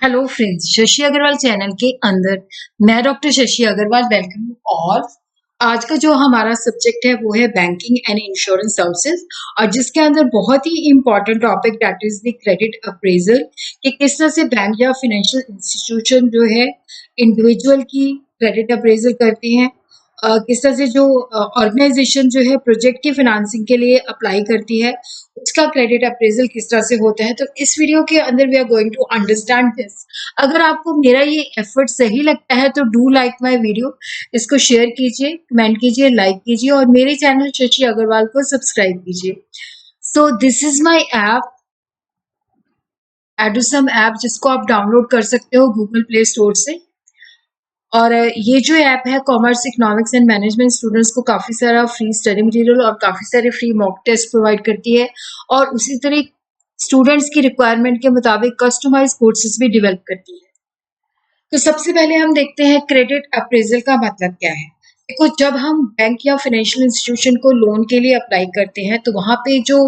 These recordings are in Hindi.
Hello friends, Shashi Agarwal channel के अंदर मैं doctor Shashi Agarwal welcome you all. आज का जो हमारा सब्जेक्ट है वो है बैंकिंग एंड इंश्योरेंस सर्विसेज और जिसके अंदर बहुत ही important topic that is the credit appraisal कि किस तरह से बैंक या फाइनेंशियल इंस्टीट्यूशन जो है इंडिविजुअल की क्रेडिट अप्रेजल करती हैं। किस तरह से जो ऑर्गेनाइजेशन जो है प्रोजेक्ट की फाइनेंसिंग के लिए अप्लाई करती है उसका क्रेडिट अप्रेजल किस तरह से होता है। तो इस वीडियो के अंदर we are going to understand this. अगर आपको मेरा ये एफर्ट सही लगता है तो डू लाइक माय वीडियो, इसको शेयर कीजिए, कमेंट कीजिए, लाइक कीजिए और मेरे चैनल शशि अग्रवाल को सब्सक्राइब कीजिए। So this is my app edusum app, जिसको आप डाउनलोड कर सकते हो गूगल प्ले स्टोर से। और ये जो ऐप है commerce, economics and management students को काफ़ी सारा फ्री स्टडी मटेरियल और काफ़ी सारे फ्री मॉक टेस्ट प्रोवाइड करती है और उसी तरह स्टूडेंट्स की रिक्वायरमेंट के मुताबिक कस्टमाइज कोर्सेज भी डेवलप करती है। तो सबसे पहले हम देखते हैं क्रेडिट अप्रेजल का मतलब क्या है। देखो, जब हम बैंक या फाइनेंशियल इंस्टीट्यूशन को लोन के लिए अप्लाई करते हैं तो वहाँ पे जो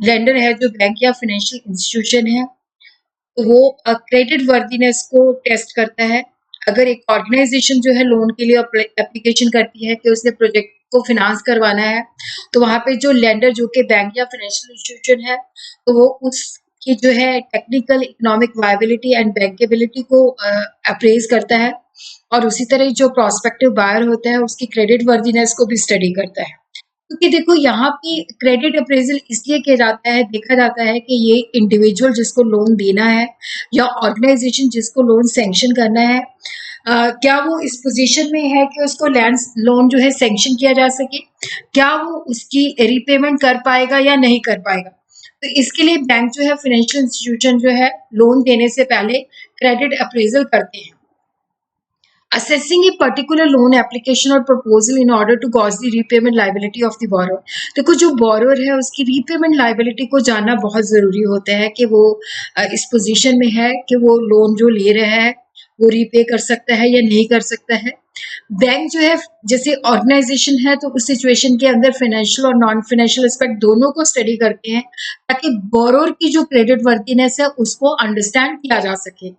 लेंडर है, जो बैंक या फाइनेंशियल इंस्टीट्यूशन है, तो वो क्रेडिट वर्दीनेस को टेस्ट करता है। अगर एक ऑर्गेनाइजेशन जो है लोन के लिए एप्लीकेशन करती है कि उसने प्रोजेक्ट को फिनांस करवाना है, तो वहाँ पे जो लेंडर जो कि बैंक या फाइनेंशियल इंस्टीट्यूशन है, तो वो उसकी जो है टेक्निकल, इकोनॉमिक वायबिलिटी एंड बैंकेबिलिटी को अप्रेज करता है और उसी तरह जो प्रोस्पेक्टिव बायर होता है उसकी क्रेडिट वर्दीनेस को भी स्टडी करता है। क्योंकि देखो, यहाँ पे क्रेडिट अप्रेजल इसलिए किया जाता है, देखा जाता है कि ये इंडिविजुअल जिसको लोन देना है या ऑर्गेनाइजेशन जिसको लोन सैंक्शन करना है, क्या वो इस पोजीशन में है कि उसको लैंड लोन जो है सैंक्शन किया जा सके, क्या वो उसकी रिपेमेंट कर पाएगा या नहीं कर पाएगा। तो इसके लिए बैंक जो है, फाइनेंशियल इंस्टीट्यूशन जो है, लोन देने से पहले क्रेडिट अप्रेजल करते हैं। Assessing a particular loan application or proposal in order to gauge the repayment liability of the borrower। देखो, जो borrower है उसकी repayment liability को जानना बहुत ज़रूरी होता है कि वो इस पोजीशन में है कि वो लोन जो ले रहा है वो रीपे कर सकता है या नहीं कर सकता है। बैंक जो है, जैसे ऑर्गेनाइजेशन है, तो उस सिचुएशन के अंदर फाइनेंशियल और नॉन फाइनेंशियल एस्पेक्ट दोनों को स्टडी करते हैं ताकि बोरोर की जो क्रेडिट वर्दीनेस है उसको अंडरस्टैंड किया जा सके।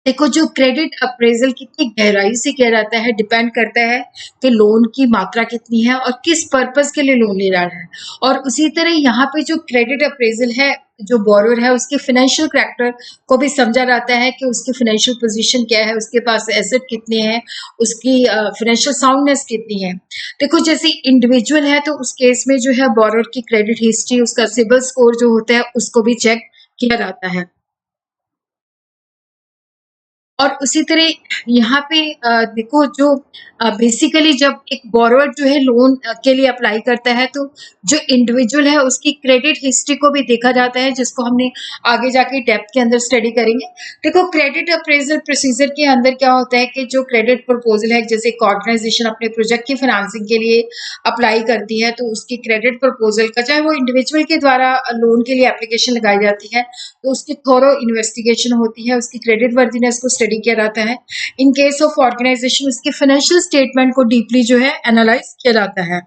देखो, जो क्रेडिट अप्रेजल कितनी गहराई से किया जाता है डिपेंड करता है कि लोन की मात्रा कितनी है और किस पर्पस के लिए लोन ले रहा है। और उसी तरह यहाँ पे जो क्रेडिट अप्रेजल है, जो बोरोर है उसके फाइनेंशियल कैरेक्टर को भी समझा जाता है कि उसकी फाइनेंशियल पोजीशन क्या है, उसके पास एसेट कितने हैं, उसकी फाइनेंशियल साउंडनेस कितनी है। देखो, जैसे इंडिविजुअल है तो उस केस में जो है बोरोर की क्रेडिट हिस्ट्री, उसका सिबिल स्कोर जो होता है उसको भी चेक किया जाता है। और उसी तरह यहाँ पे देखो, जो बेसिकली जब एक बोरोवर जो है लोन के लिए अप्लाई करता है तो जो इंडिविजुअल है उसकी क्रेडिट हिस्ट्री को भी देखा जाता है, जिसको हमने आगे जाके डेप्थ के अंदर स्टडी करेंगे। देखो, क्रेडिट अप्रेजल प्रोसीजर के अंदर क्या होता है कि जो क्रेडिट प्रपोजल है, जैसे एक ऑर्गेनाइजेशन अपने प्रोजेक्ट की फाइनेंसिंग के लिए अप्लाई करती है तो उसकी क्रेडिट प्रपोजल का, चाहे वो इंडिविजुअल के द्वारा लोन के लिए एप्लीकेशन लगाई जाती है, तो उसकी थोरो इन्वेस्टिगेशन होती है, उसकी क्रेडिट वर्दीनेस को स्टडी किया जाता है। इन केस ऑफ ऑर्गेनाइजेशन उसके फाइनेंशियल स्टेटमेंट को डीपली जो है एनालाइज किया जाता है।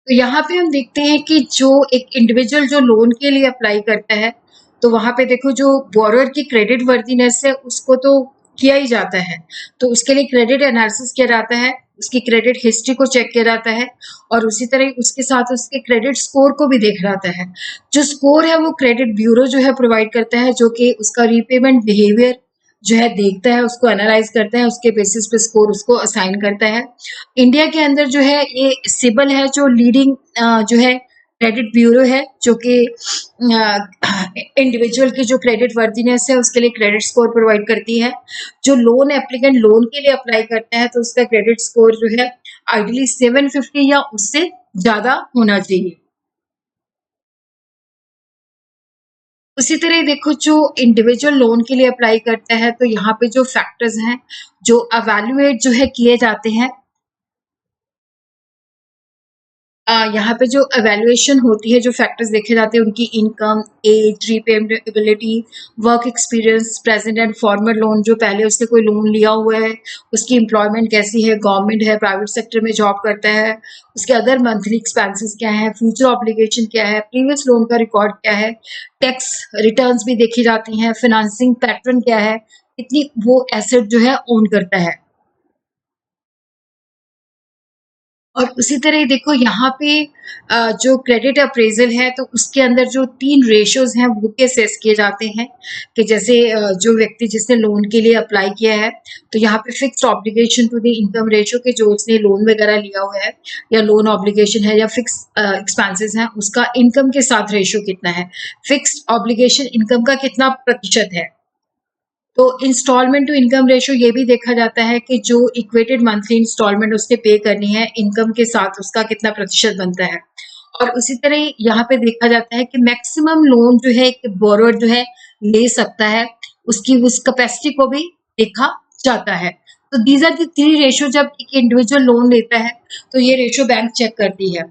तो यहाँ पे हम देखते हैं कि जो एक इंडिविजुअल जो लोन के लिए अप्लाई करता है, तो वहां पे देखो, जो बोरोअर की क्रेडिट वर्दीनेस है उसको तो किया ही जाता है, तो उसके लिए क्रेडिट एनालिसिस किया जाता है, उसकी क्रेडिट हिस्ट्री को चेक किया जाता है और उसी तरह उसके साथ उसके क्रेडिट स्कोर को भी देखा जाता है। जो स्कोर है वो क्रेडिट ब्यूरो जो है प्रोवाइड करता है, जो कि उसका रीपेमेंट बिहेवियर जो है देखता है, उसको एनालाइज करता है, उसके बेसिस पे स्कोर उसको असाइन करता है। इंडिया के अंदर जो है ये सिबल है, जो लीडिंग जो है क्रेडिट ब्यूरो है, जो कि इंडिविजुअल की जो क्रेडिट वर्दीनेस है उसके लिए क्रेडिट स्कोर प्रोवाइड करती है। जो लोन एप्लीकेंट लोन के लिए अप्लाई करता है तो उसका क्रेडिट स्कोर जो है आइडियली 750 या उससे ज्यादा होना चाहिए। उसी तरह देखो, जो इंडिविजुअल लोन के लिए अप्लाई करता है तो यहाँ पे जो फैक्टर्स हैं जो अवेल्युएट जो है किए जाते हैं, यहाँ पे जो एवेल्युएशन होती है, जो फैक्टर्स देखे जाते हैं उनकी income, age, repayment ability, work experience, present and former loan, जो पहले उसने कोई लोन लिया हुआ है, उसकी एम्प्लॉयमेंट कैसी है, गवर्नमेंट है, प्राइवेट सेक्टर में जॉब करता है, उसके अदर मंथली एक्सपेंसेस क्या है, फ्यूचर ऑब्लिगेशन क्या है, प्रीवियस लोन का रिकॉर्ड क्या है, टैक्स रिटर्न्स भी देखी जाती हैं, फाइनेंसिंग पैटर्न क्या है, कितनी वो एसेट जो है ओन करता है। और उसी तरह देखो यहाँ पे जो क्रेडिट अप्रेजल है तो उसके अंदर जो 3 रेशियोज हैं वो भी असेस किए जाते हैं कि जैसे जो व्यक्ति जिसने लोन के लिए अप्लाई किया है तो यहाँ पे fixed obligation to the income ratio के जो उसने लोन वगैरह लिया हुआ है या लोन ऑब्लिगेशन है या फिक्स एक्सपेंसेस हैं उसका इनकम के साथ रेशियो कितना है, फिक्स्ड ऑब्लिगेशन इनकम का कितना प्रतिशत है। तो इंस्टॉलमेंट टू इनकम रेशियो ये भी देखा जाता है कि जो इक्वेटेड मंथली इंस्टॉलमेंट उसने पे करनी है इनकम के साथ उसका कितना प्रतिशत बनता है। और उसी तरह यहाँ पे देखा जाता है कि मैक्सिमम लोन जो है एक बोरोअर जो है ले सकता है, उसकी उस कैपेसिटी को भी देखा जाता है। तो दीज आर दी 3 रेशियो, जब एक इंडिविजुअल लोन लेता है तो ये रेशियो बैंक चेक करती है।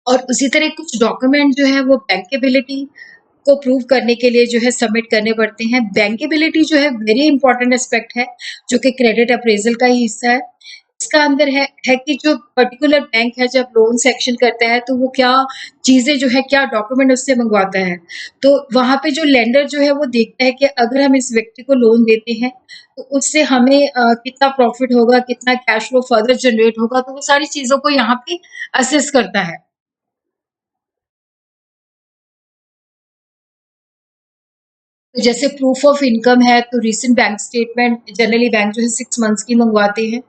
और उसी तरह कुछ डॉक्यूमेंट जो है वो बैंकेबिलिटी को प्रूव करने के लिए जो है सबमिट करने पड़ते हैं। बैंकेबिलिटी जो है वेरी इंपॉर्टेंट एस्पेक्ट है जो कि क्रेडिट अप्रेजल का ही हिस्सा है। इसका अंदर है कि जो पर्टिकुलर बैंक है जब लोन सेक्शन करता है तो वो क्या चीजें जो है क्या डॉक्यूमेंट उससे मंगवाता है। तो वहां पे जो लेंडर जो है वो देखता है कि अगर हम इस व्यक्ति को लोन देते हैं तो उससे हमें कितना प्रॉफिट होगा, कितना कैश फ्लो फर्दर जनरेट होगा, तो वो सारी चीजों को यहाँ पे असेस करता है। तो जैसे प्रूफ ऑफ इनकम है तो recent bank statement generally bank जो है 6 मंथ्स की मंगवाते हैं,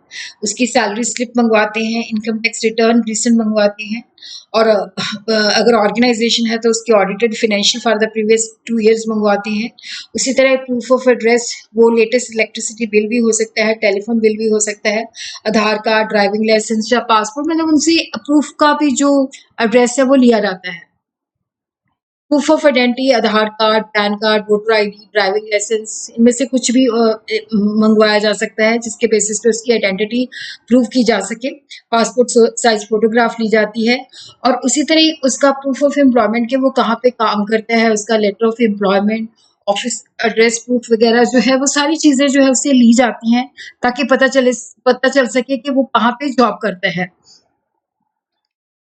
उसकी सैलरी स्लिप मंगवाते हैं, इनकम टैक्स रिटर्न रिसेंट मंगवाते हैं। और अगर ऑर्गेनाइजेशन है तो उसकी audited financial for the previous 2 years मंगवाते हैं। उसी तरह प्रूफ ऑफ एड्रेस, वो लेटेस्ट इलेक्ट्रिसिटी बिल भी हो सकता है, टेलीफोन बिल भी हो सकता है, आधार कार्ड, ड्राइविंग लाइसेंस या पासपोर्ट, मतलब उनसे प्रूफ का भी जो एड्रेस है वो लिया जाता है। Proof of identity, Aadhaar card, PAN card, voter ID, driving licence, इनमें से कुछ भी मंगवाया जा सकता है जिसके बेसिस पे उसकी आइडेंटिटी प्रूव की जा सके। पासपोर्ट साइज फोटोग्राफ ली जाती है। और उसी तरह उसका प्रूफ ऑफ एम्प्लॉयमेंट के वो कहाँ पे काम करता है, उसका letter of employment, office address proof वगैरह जो है वो सारी चीजें जो है उससे ली जाती हैं ताकि पता चल सके कि वो कहाँ पे जॉब करता है।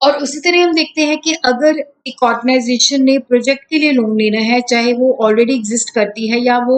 और उसी तरह हम देखते हैं कि अगर एक ऑर्गेनाइजेशन ने प्रोजेक्ट के लिए लोन लेना है, चाहे वो ऑलरेडी एग्जिस्ट करती है या वो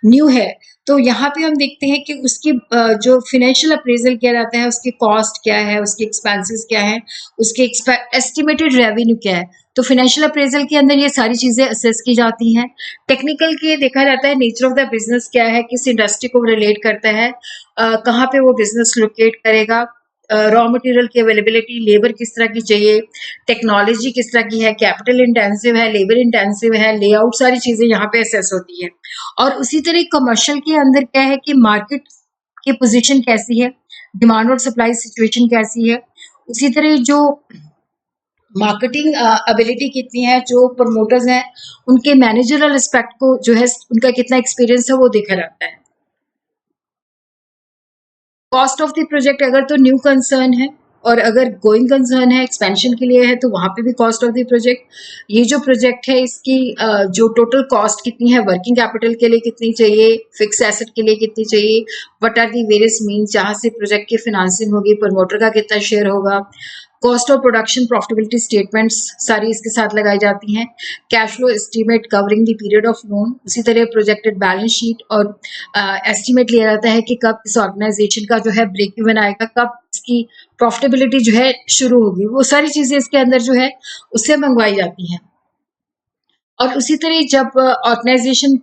न्यू है, तो यहाँ पे हम देखते हैं कि उसकी जो फाइनेंशियल अप्रेजल किया जाता है, उसकी कॉस्ट क्या है, उसके एक्सपेंसेस क्या है, उसके एस्टिमेटेड रेवेन्यू क्या है। तो फाइनेंशियल अप्रेजल के अंदर ये सारी चीजें असेस की जाती हैं। टेक्निकल के देखा जाता है नेचर ऑफ द बिजनेस क्या है, किस इंडस्ट्री को रिलेट करता है, कहाँ पे वो बिजनेस लोकेट करेगा, रॉ मटेरियल की अवेलेबिलिटी, लेबर किस तरह की चाहिए, टेक्नोलॉजी किस तरह की है, कैपिटल इंटेंसिव है, लेबर इंटेंसिव है, लेआउट, सारी चीजें यहाँ पे असेस होती है। और उसी तरह कमर्शियल के अंदर क्या है कि मार्केट की पोजीशन कैसी है, डिमांड और सप्लाई सिचुएशन कैसी है, उसी तरह जो मार्केटिंग एबिलिटी कितनी है, जो प्रमोटर्स हैं उनके मैनेजरल एस्पेक्ट को जो है उनका कितना एक्सपीरियंस है वो देखा जाता है। कॉस्ट ऑफ द प्रोजेक्ट अगर तो न्यू कंसर्न है और अगर गोइंग कंसर्न है, एक्सपेंशन के लिए है, तो वहां पे भी कॉस्ट ऑफ द प्रोजेक्ट, ये जो प्रोजेक्ट है इसकी जो टोटल कॉस्ट कितनी है, वर्किंग कैपिटल के लिए कितनी चाहिए, फिक्स एसेट के लिए कितनी चाहिए, what are the various means जहां से प्रोजेक्ट की फाइनेंसिंग होगी, प्रमोटर का कितना शेयर होगा, cost of production profitability statements सारी इसके साथ लगाई जाती हैं, cash flow estimate covering the period of loan, उसी तरह प्रोजेक्टेड बैलेंस शीट और एस्टीमेट लिया जाता है कि कब इस ऑर्गेनाइजेशन का जो है ब्रेक इवन आएगा, कब इसकी प्रॉफिटेबिलिटी जो है शुरू होगी, वो सारी चीजें इसके अंदर जो है उससे मंगवाई जाती हैं। और उसी तरह जब ऑर्गेनाइजेशन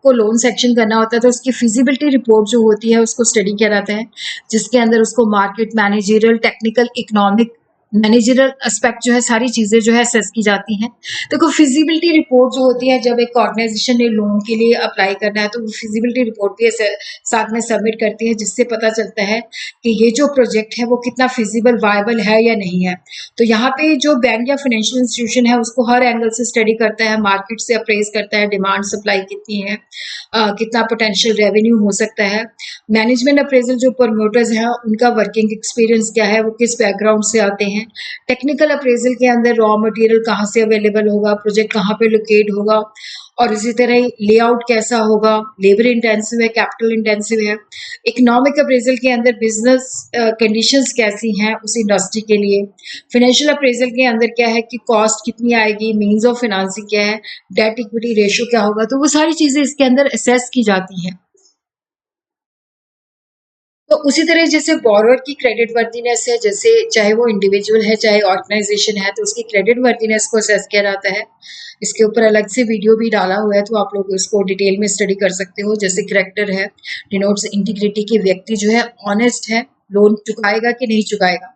को लोन सेक्शन करना होता है तो उसकी फिजिबिलिटी रिपोर्ट जो होती है उसको स्टडी किया जाता है, जिसके अंदर उसको market, managerial, technical, economic, managerial aspect जो है सारी चीजें जो है असेस की जाती हैं। देखो फिजिबिलिटी रिपोर्ट जो होती है जब एक ऑर्गेनाइजेशन ने लोन के लिए अप्लाई करना है तो वो फिजिबिलिटी रिपोर्ट भी साथ में सबमिट करती है, जिससे पता चलता है कि ये जो प्रोजेक्ट है वो कितना फिजिबल वायबल है या नहीं है। तो यहाँ पे जो बैंक या फाइनेंशियल इंस्टीट्यूशन है उसको हर एंगल से स्टडी करता है, मार्केट से अप्रेज करता है, डिमांड सप्लाई कितनी है, कितना पोटेंशियल रेवेन्यू हो सकता है, मैनेजमेंट अप्रेजल जो प्रमोटर्स हैं उनका वर्किंग एक्सपीरियंस क्या है, वो किस बैकग्राउंड से आते हैं, हैं। टेक्निकल अप्रेजल के अंदर रॉ मटेरियल कहाँ से अवेलेबल होगा, प्रोजेक्ट कहाँ पे लोकेट होगा, और इसी तरह लेआउट कैसा होगा, लेबर इंटेंसिव है, कैपिटल इंटेंसिव है। इकोनॉमिक अप्रेजल के अंदर बिजनेस कंडीशंस कैसी हैं उस इंडस्ट्री के लिए। फाइनेंशियल अप्रेजल के अंदर क्या है कि कॉस्ट कितनी आएगी, मीन्स ऑफ फाइनेंसिंग क्या है, डेट इक्विटी रेशियो क्या होगा, तो वो सारी चीजें इसके अंदर असेस की जाती हैं। तो उसी तरह जैसे बोरोअर की क्रेडिट वर्दीनेस है, जैसे चाहे वो इंडिविजुअल है चाहे ऑर्गेनाइजेशन है, तो उसकी क्रेडिट वर्दीनेस को असेस किया जाता है। इसके ऊपर अलग से वीडियो भी डाला हुआ है, तो आप लोग इसको डिटेल में स्टडी कर सकते हो। जैसे करेक्टर है, डिनोट्स इंटीग्रिटी कि व्यक्ति जो है ऑनेस्ट है, लोन चुकाएगा कि नहीं चुकाएगा।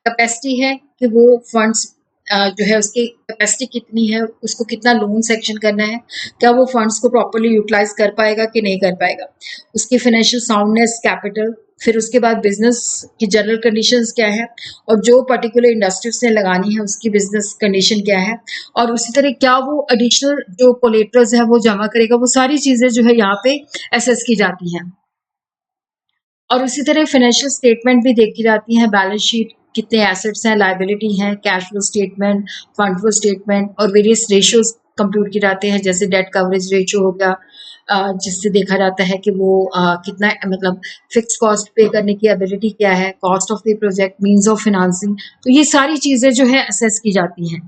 कैपेसिटी है कि वो फंड्स जो है उसकी कैपेसिटी कितनी है, उसको कितना लोन सेक्शन करना है, क्या वो फंड्स को प्रॉपर्ली यूटिलाइज कर पाएगा कि नहीं कर पाएगा। उसकी फाइनेंशियल साउंडनेस, कैपिटल, फिर उसके बाद बिजनेस की जनरल कंडीशंस क्या है, और जो पर्टिकुलर इंडस्ट्री उसने लगानी है उसकी बिजनेस कंडीशन क्या है, और उसी तरह क्या वो एडिशनल जो कोलेटरल्स है वो जमा करेगा। वो सारी चीजें जो है यहाँ पे असेस की जाती हैं। और उसी तरह फाइनेंशियल स्टेटमेंट भी देखी जाती हैं, बैलेंस शीट, कितने एसेट्स हैं, लायबिलिटी हैं, cash flow statement, fund flow statement, और वेरियस रेशियोज कंप्यूट किए जाते हैं। जैसे डेट कवरेज रेशियो हो गया, जिससे देखा जाता है कि वो कितना मतलब फिक्स कॉस्ट पे करने की एबिलिटी क्या है, cost of the project, means of financing. तो ये सारी चीजें जो है असेस की जाती हैं।